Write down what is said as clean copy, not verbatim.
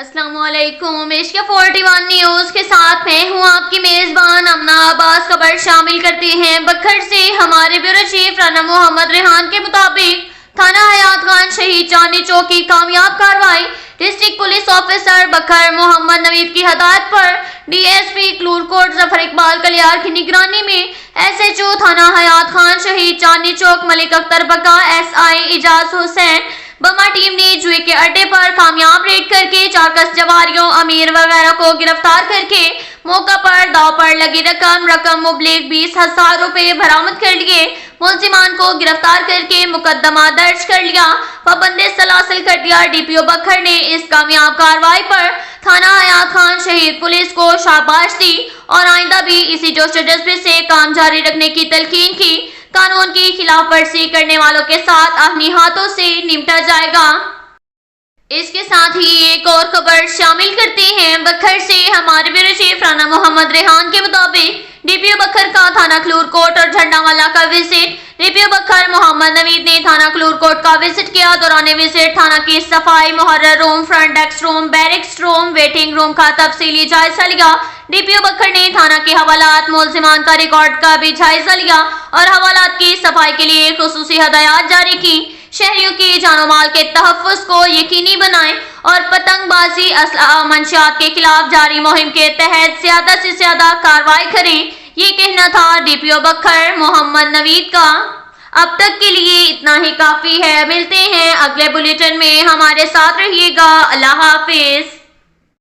السلام علیکم، عشق 41 نیوز کے ساتھ میں ہوں آپ کی میزبان امنا عباس۔ خبر شامل کرتے ہیں بکھر سے۔ ہمارے بیورو چیف رانا محمد ریحان کے مطابق تھانہ حیات خان شہید چاندنی چوک کی کامیاب کارروائی۔ ڈسٹرکٹ پولیس آفیسر بکھر محمد نوید کی ہدایت پر ڈی ایس پی کلور کوٹ ظفر اقبال کلیار کی نگرانی میں ایس ایچ او تھانہ حیات خان شہید چاندنی چوک ملک اختر بکا ایس آئی اعجاز حسین بما ٹیم نے جوئے کے اڈے پر کامیاب ریڈ کر کے چارکس جواریوں امیر وغیرہ کو گرفتار کر کے موقع پر داؤ پر لگی رقم مبلغ 20,000 روپے برآمد کر لیے۔ ملزمان کو گرفتار کر کے مقدمہ درج کر لیا، پابند سلاسل کر دیا۔ ڈی پی او بکھر نے اس کامیاب کارروائی پر تھانہ حیات خان شہید پولیس کو شاباش دی اور آئندہ بھی اسی جوش و جذبے سے کام جاری رکھنے کی تلقین کی۔ قانون کی خلاف ورزی کرنے والوں کے ساتھ اپنی ہاتھوں سے نمٹا جائے گا۔ اس کے ساتھ ہی ایک اور خبر شامل کرتے ہیں بکھر سے۔ ہمارے بیورو چیف رانا محمد ریحان کے مطابق ڈی پی او بکھر کا تھانہ کلور کوٹ اور جھنڈا والا کا وزٹ۔ ڈی پی او بکھر محمد نوید نے تھانہ کلور کوٹ کا وزٹ کیا۔ دوران وزٹ تھانہ کی صفائی، محرر روم، فرنٹ ڈیسک روم، بیرکس روم، ویٹنگ روم کا تفصیلی جائزہ لیا۔ ڈی پی او بکھر نے تھانہ کے حوالات، ملزمان کا ریکارڈ کا بھی جائزہ لیا اور حوالات کی صفائی کے لیے خصوصی ہدایات جاری کی۔ شہریوں کی جان و مال کے تحفظ کو یقینی بنائیں اور پتنگ بازی، اسلحہ منشیات کے خلاف جاری مہم کے تحت زیادہ سے زیادہ کارروائی کریں، یہ کہنا تھا ڈی پی او بکھر محمد نوید کا۔ اب تک کے لیے اتنا ہی کافی ہے۔ ملتے ہیں اگلے بلیٹن میں، ہمارے ساتھ رہیے گا۔ اللہ حافظ۔